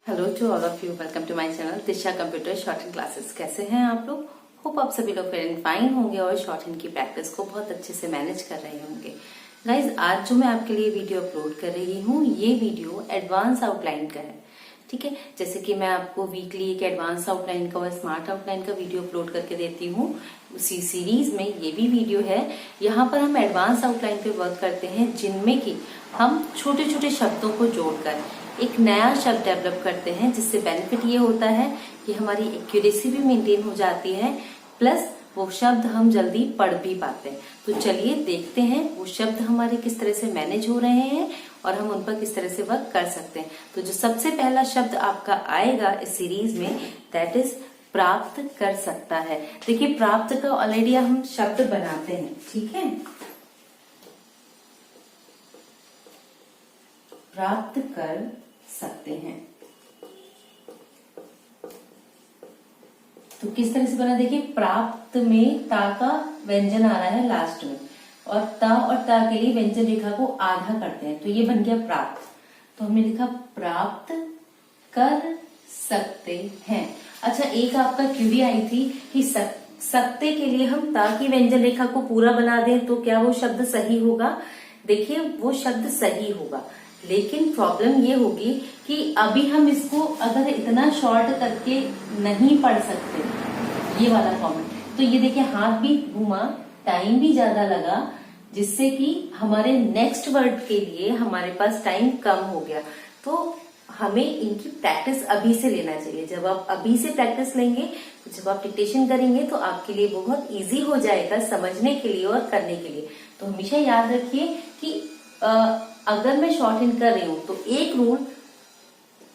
Hello to all of you, welcome to my channel Disha computer short hand classes. कैसे हैं आप लोग? Hope आप सभी लोग फेयर एंड फाइन होंगे और शॉर्ट हैंड की प्रैक्टिस को बहुत अच्छे से मैनेज कर रहे होंगे। गाइज, आज जो मैं आपके लिए वीडियो अपलोड कर रही हूँ, ये वीडियो एडवांस आउटलाइन का है। ठीक है, जैसे कि मैं आपको वीकली एक एडवांस आउटलाइन का और स्मार्ट आउटलाइन का वीडियो अपलोड करके देती हूँ, उसी सीरीज में ये भी वीडियो है। यहाँ पर हम एडवांस आउटलाइन पे वर्क करते हैं, जिनमें कि हम छोटे छोटे शब्दों को जोड़कर एक नया शब्द डेवलप करते हैं, जिससे बेनिफिट ये होता है कि हमारी एक्यूरेसी भी मेंटेन हो जाती है, प्लस वो शब्द हम जल्दी पढ़ भी पाते हैं। तो चलिए देखते हैं वो शब्द हमारे किस तरह से मैनेज हो रहे हैं और हम उन पर किस तरह से वर्क कर सकते हैं। तो जो सबसे पहला शब्द आपका आएगा इस सीरीज में, दैट इज प्राप्त कर सकता है। देखिए, प्राप्त का ऑलरेडी हम शब्द बनाते हैं, ठीक है। प्राप्त कर सकते हैं तो किस तरह से बना, देखिए प्राप्त में ता का व्यंजन आ रहा है लास्ट में, और ता के लिए व्यंजन रेखा को आधा करते हैं, तो ये बन गया प्राप्त। तो हमने लिखा प्राप्त कर सकते हैं। अच्छा, एक आपका क्यूरी आई थी कि सकते के लिए हम ता की व्यंजन रेखा को पूरा बना दें तो क्या वो शब्द सही होगा? देखिए, वो शब्द सही होगा, लेकिन प्रॉब्लम ये होगी कि अभी हम इसको अगर इतना शॉर्ट करके नहीं पढ़ सकते, ये वाला कॉमेंट, तो ये देखिए हाथ भी घूमा, टाइम भी ज्यादा लगा, जिससे कि हमारे नेक्स्ट वर्ड के लिए हमारे पास टाइम कम हो गया। तो हमें इनकी प्रैक्टिस अभी से लेना चाहिए। जब आप अभी से प्रैक्टिस लेंगे, तो जब आप डिक्टेशन करेंगे तो आपके लिए बहुत इजी हो जाएगा समझने के लिए और करने के लिए। तो हमेशा याद रखिए कि अगर मैं शॉर्ट हैंड कर रही हूं तो एक रूल,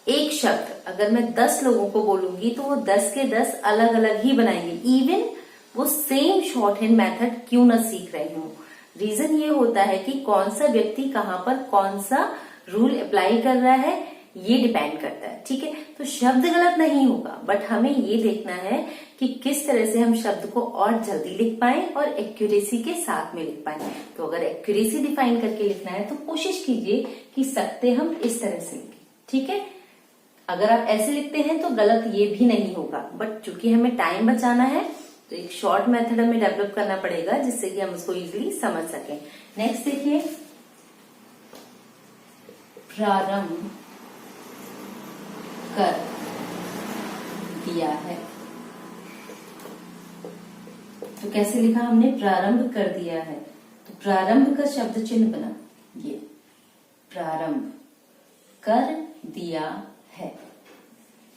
एक शब्द अगर मैं 10 लोगों को बोलूंगी तो वो 10 के 10 अलग अलग ही बनाएंगे, इवन वो सेम शॉर्ट हैंड मेथड क्यों ना सीख रहे हो। रीजन ये होता है कि कौन सा व्यक्ति कहाँ पर कौन सा रूल अप्लाई कर रहा है, ये डिपेंड करता है। ठीक है, तो शब्द गलत नहीं होगा, बट हमें ये देखना है कि किस तरह से हम शब्द को और जल्दी लिख पाए और एक्यूरेसी के साथ में लिख पाए। तो अगर एक्यूरेसी डिफाइन करके लिखना है तो कोशिश कीजिए कि सकते हम इस तरह से लिखें। ठीक है, अगर आप ऐसे लिखते हैं तो गलत ये भी नहीं होगा, बट चूंकि हमें टाइम बचाना है तो एक शॉर्ट मेथड हमें डेवलप करना पड़ेगा, जिससे कि हम उसको इजिली समझ सकें। नेक्स्ट देखिए, प्रारंभ कर दिया है। तो कैसे लिखा हमने? प्रारंभ कर दिया है। तो प्रारंभ का शब्द चिन्ह बना, ये प्रारंभ कर दिया है।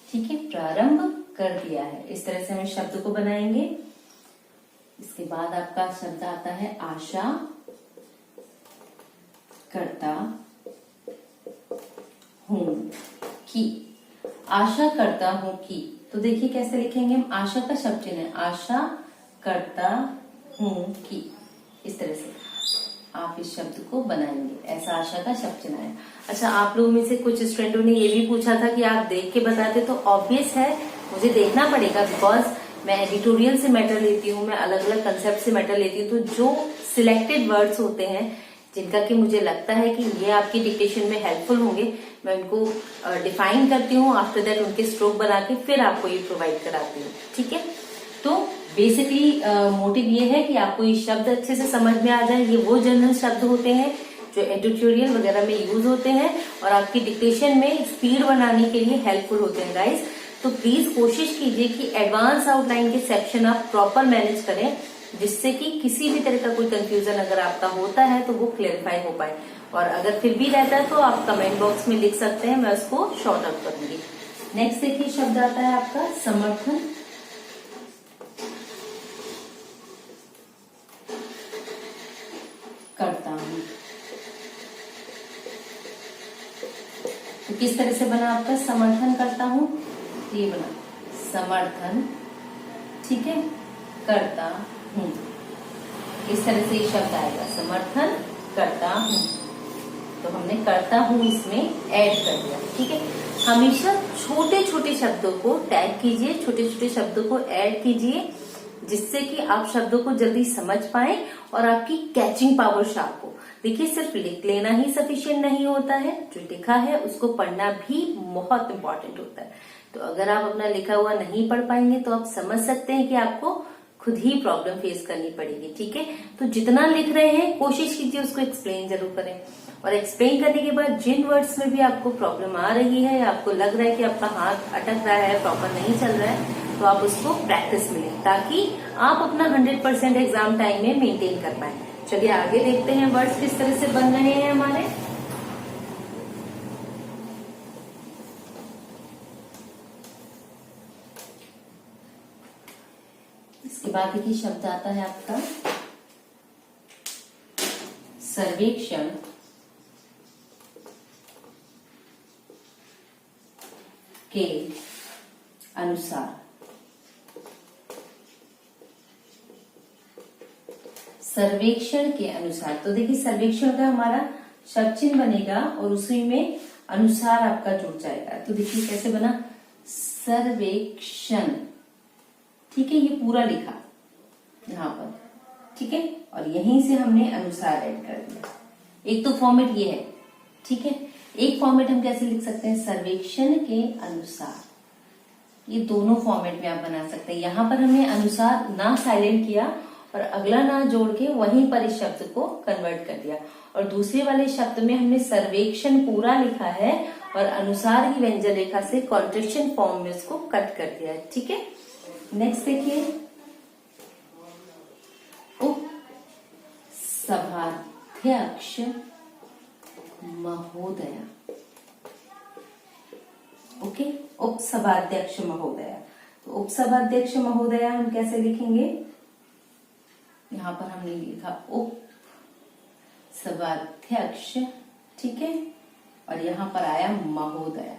ठीक है, प्रारंभ कर दिया है। इस तरह से हम शब्द को बनाएंगे। इसके बाद आपका शब्द आता है आशा करता हूं कि। आशा करता हूं कि, तो देखिए कैसे लिखेंगे हम? आशा का शब्द चिन्ह है, आशा करता हूं कि। इस तरह से आप इस शब्द को बनाएंगे, ऐसा आशा का शब्द चिन्ह है। अच्छा, आप लोगों में से कुछ स्टूडेंटों ने ये भी पूछा था कि आप देख के बताते, तो ऑब्वियस है मुझे देखना पड़ेगा, बिकॉज मैं एडिटोरियल से मैटर लेती हूँ, मैं अलग अलग कंसेप्ट से मैटर लेती हूँ। तो जो सिलेक्टेड वर्ड्स होते हैं जिनका कि मुझे लगता है कि ये आपकी डिक्टेशन में हेल्पफुल होंगे, मैं उनको डिफाइन करती हूँ, आफ्टर दैट उनके स्ट्रोक बना के फिर आपको ये प्रोवाइड कराती हूँ। ठीक है, तो बेसिकली मोटिव ये है कि आपको ये शब्द अच्छे से समझ में आ जाए। ये वो जनरल शब्द होते हैं जो एडिटोरियल वगैरह में यूज होते हैं और आपकी डिक्टेशन में स्पीड बनाने के लिए हेल्पफुल होते हैं गाइस। तो प्लीज कोशिश कीजिए कि एडवांस आउटलाइन के सेक्शन आप प्रॉपर मैनेज करें, जिससे कि किसी भी तरह का कोई कंफ्यूजन अगर आपका होता है तो वो क्लियरिफाई हो पाए। और अगर फिर भी रहता है तो आप कमेंट बॉक्स में लिख सकते हैं, मैं उसको शॉर्ट आउट करूंगी। नेक्स्ट देखिए, शब्द आता है आपका समर्थन करता हूं। तो किस तरह से बना आपका? समर्थन करता हूं, ये बना समर्थन, ठीक है, करता हूं। इस तरह से ये शब्द आएगा, समर्थन करता हूं। तो हमने करता हूं इसमें ऐड कर दिया। ठीक है, हमेशा छोटे छोटे शब्दों को टैग कीजिए, छोटे छोटे शब्दों को ऐड कीजिए, जिससे कि आप शब्दों को जल्दी समझ पाए और आपकी कैचिंग पावर शार्प हो। देखिए सिर्फ लिख लेना ही सफिशिएंट नहीं होता है, जो लिखा है उसको पढ़ना भी बहुत इंपॉर्टेंट होता है। तो अगर आप अपना लिखा हुआ नहीं पढ़ पाएंगे तो आप समझ सकते हैं कि आपको खुद ही प्रॉब्लम फेस करनी पड़ेगी। ठीक है, तो जितना लिख रहे हैं कोशिश कीजिए उसको एक्सप्लेन जरूर करें, और एक्सप्लेन करने के बाद जिन वर्ड्स में भी आपको प्रॉब्लम आ रही है या आपको लग रहा है कि आपका हाथ अटक रहा है, प्रॉपर नहीं चल रहा है, तो आप उसको प्रैक्टिस में लें ताकि आप अपना 100% एग्जाम टाइम में मेंटेन कर पाए। चलिए आगे देखते हैं वर्ड्स किस तरह से बन रहे हैं हमारे। इसके बाद देखिए शब्द आता है आपका सर्वेक्षण के अनुसार। सर्वेक्षण के अनुसार, तो देखिए सर्वेक्षण का हमारा शब्द चिन्ह बनेगा और उसी में अनुसार आपका जुड़ जाएगा। तो देखिए कैसे बना, सर्वेक्षण। ठीक है, ये पूरा लिखा यहाँ पर। ठीक है, और यहीं से हमने अनुसार ऐड कर दिया। एक तो फॉर्मेट ये है। ठीक है, एक फॉर्मेट हम कैसे लिख सकते हैं, सर्वेक्षण के अनुसार। ये दोनों फॉर्मेट में आप बना सकते हैं। यहाँ पर हमने अनुसार ना साइलेंट किया और अगला ना जोड़ के वहीं पर इस शब्द को कन्वर्ट कर दिया, और दूसरे वाले शब्द में हमने सर्वेक्षण पूरा लिखा है और अनुसार ही व्यंजन रेखा से कॉन्ट्रैक्शन फॉर्म में उसको कट कर दिया है। ठीक है, नेक्स्ट देखिए, उप सभाध्यक्ष महोदया। ओके, उप सभाध्यक्ष महोदया। तो उप सभाध्यक्ष महोदया हम कैसे लिखेंगे, यहां पर हमने लिखा उप सभाध्यक्ष। ठीक है, और यहां पर आया महोदया।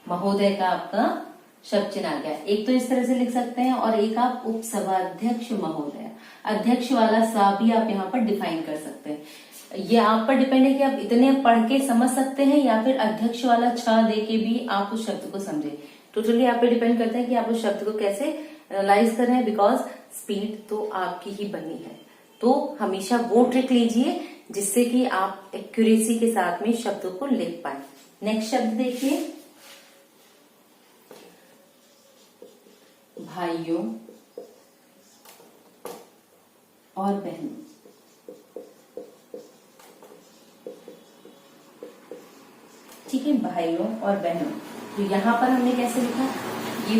महोदय का आपका शब्द चिन्ह आ गया। एक तो इस तरह से लिख सकते हैं और एक आप उप सभाध्यक्ष महोदया, अध्यक्ष वाला सा भी आप यहाँ पर डिफाइन कर सकते हैं। ये आप पर डिपेंड है कि आप इतने पढ़ के समझ सकते हैं या फिर अध्यक्ष वाला छ दे के भी आप उस शब्द को समझे। टोटली आप पे डिपेंड करता है कि आप उस शब्द को कैसे एनालाइज कर रहे हैं, बिकॉज स्पीड तो आपकी ही बनी है। तो हमेशा वो ट्रिक लीजिए जिससे कि आप एक्यूरेसी के साथ में शब्दों को लिख पाए। नेक्स्ट शब्द देखिए, भाइयों और बहनों। ठीक है, भाइयों और बहनों। तो यहां पर हमने कैसे लिखा, ये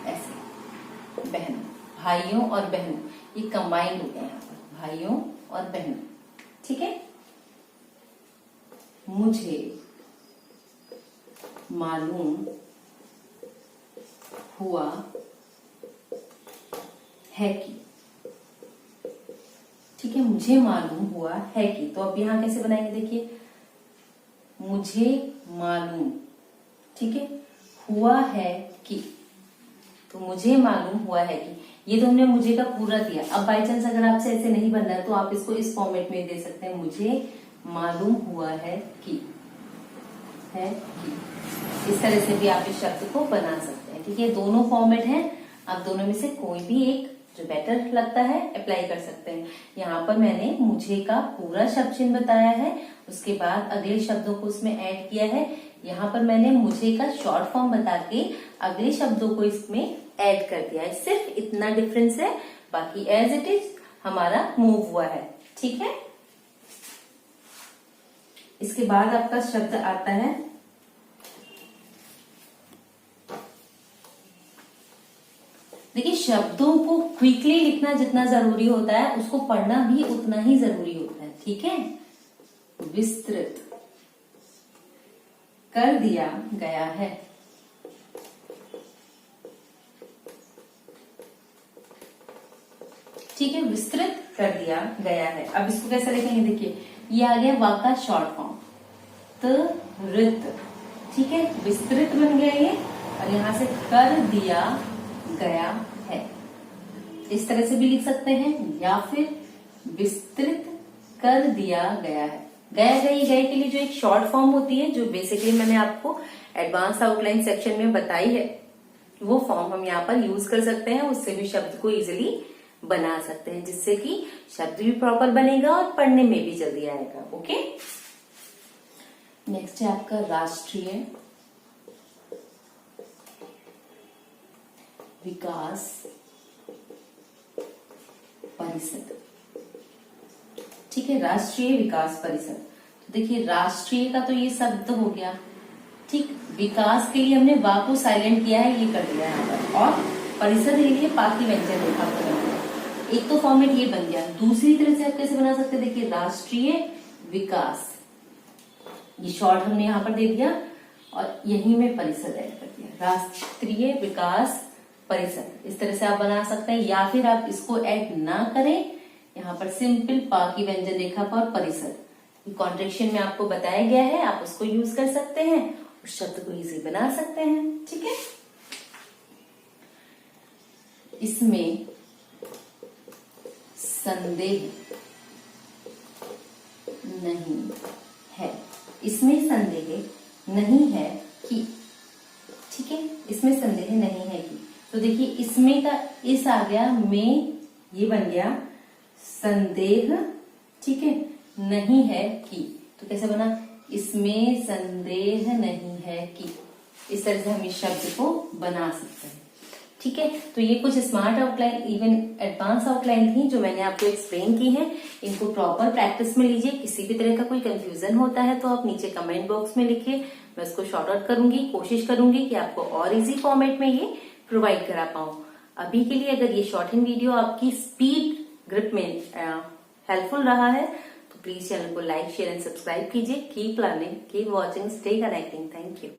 ऐसे, बहनों, भाइयों और बहनों, ये कंबाइंड हो गया यहाँ पर, भाइयों और बहनों। ठीक है, मुझे मालूम हुआ है कि। ठीक है, मुझे मालूम हुआ है कि। तो अब यहां कैसे बनाएंगे, देखिए, मुझे मालूम, ठीक है, हुआ है कि। तो मुझे मालूम हुआ है कि, ये तो हमने मुझे का पूरा दिया। अब बाई चांस अगर आपसे ऐसे नहीं बन रहा है तो आप इसको इस फॉर्मेट में दे सकते हैं, मुझे मालूम हुआ है कि, है कि। इस तरह से भी आप इस शब्द को बना सकते हैं। ठीक है, दोनों फॉर्मेट हैं, आप दोनों में से कोई भी एक जो बेटर लगता है अप्लाई कर सकते हैं। यहाँ पर मैंने मुझे का पूरा शब्द चिन्ह बताया है, उसके बाद अगले शब्दों को उसमें ऐड किया है। यहाँ पर मैंने मुझे का शॉर्ट फॉर्म बता के अगले शब्दों को इसमें ऐड कर दिया है। सिर्फ इतना डिफरेंस है, बाकी एज इट इज हमारा मूव हुआ है। ठीक है, इसके बाद आपका शब्द आता है देखिए, शब्दों को क्विकली लिखना जितना जरूरी होता है उसको पढ़ना भी उतना ही जरूरी होता है। ठीक है, विस्तृत कर दिया गया है। ठीक है, विस्तृत कर दिया गया है। अब इसको कैसे लिखेंगे, देखिए, ये आ गया वा का शॉर्ट फॉर्म, त्वरित। ठीक है, विस्तृत बन गया ये, और यहां से कर दिया गया है। इस तरह से भी लिख सकते हैं, या फिर विस्तृत कर दिया गया है। गया गई गए के लिए जो एक शॉर्ट फॉर्म होती है, जो बेसिकली मैंने आपको एडवांस आउटलाइन सेक्शन में बताई है, वो फॉर्म हम यहाँ पर यूज कर सकते हैं। उससे भी शब्द को इजिली बना सकते हैं, जिससे कि शब्द भी प्रॉपर बनेगा और पढ़ने में भी जल्दी आएगा। ओके, नेक्स्ट है आपका राष्ट्रीय विकास परिषद। ठीक है, राष्ट्रीय विकास परिषद। तो देखिए राष्ट्रीय का तो ये शब्द हो गया, ठीक। विकास के लिए हमने वा को साइलेंट किया है, ये कर दिया यहाँ पर, और परिषद के लिए पा की व्यंजन रेखा को बन गया। एक तो फॉर्मेट ये बन गया। दूसरी तरह से आप कैसे बना सकते हैं, देखिए राष्ट्रीय विकास, ये शॉर्ट हमने यहाँ पर दे दिया और यहीं में परिषद ऐड कर दिया, राष्ट्रीय विकास परिषद। इस तरह से आप बना सकते हैं, या फिर आप इसको ऐड ना करें, यहाँ पर सिंपल पा की व्यंजन रेखा पर परिषद, कॉन्ट्रेक्शन में आपको बताया गया है, आप उसको यूज कर सकते हैं, उस शब्द को इजी बना सकते हैं। ठीक है, इसमें संदेह नहीं है, इसमें संदेह नहीं है कि, ठीक है, इसमें संदेह नहीं है कि, तो देखिए इसमें का इस आ गया, में ये बन गया संदेह, ठीक है, नहीं है कि, तो कैसे बना, इसमें संदेह नहीं है कि। इस तरह से हम इस शब्द को बना सकते हैं। ठीक है, तो ये कुछ smart outline, even advance outline थी जो मैंने आपको एक्सप्लेन की है। इनको प्रॉपर प्रैक्टिस में लीजिए। किसी भी तरह का कोई कंफ्यूजन होता है तो आप नीचे कमेंट बॉक्स में लिखिए, मैं उसको शॉर्ट आउट करूंगी, कोशिश करूंगी कि आपको और इजी फॉर्मेट में ये प्रोवाइड करा पाऊं। अभी के लिए अगर ये शॉर्ट इन वीडियो आपकी स्पीड ग्रिप में हेल्पफुल रहा है तो प्लीज चैनल को लाइक, शेयर एंड सब्सक्राइब कीजिए। Keep learning, keep watching, stay connecting. Thank you.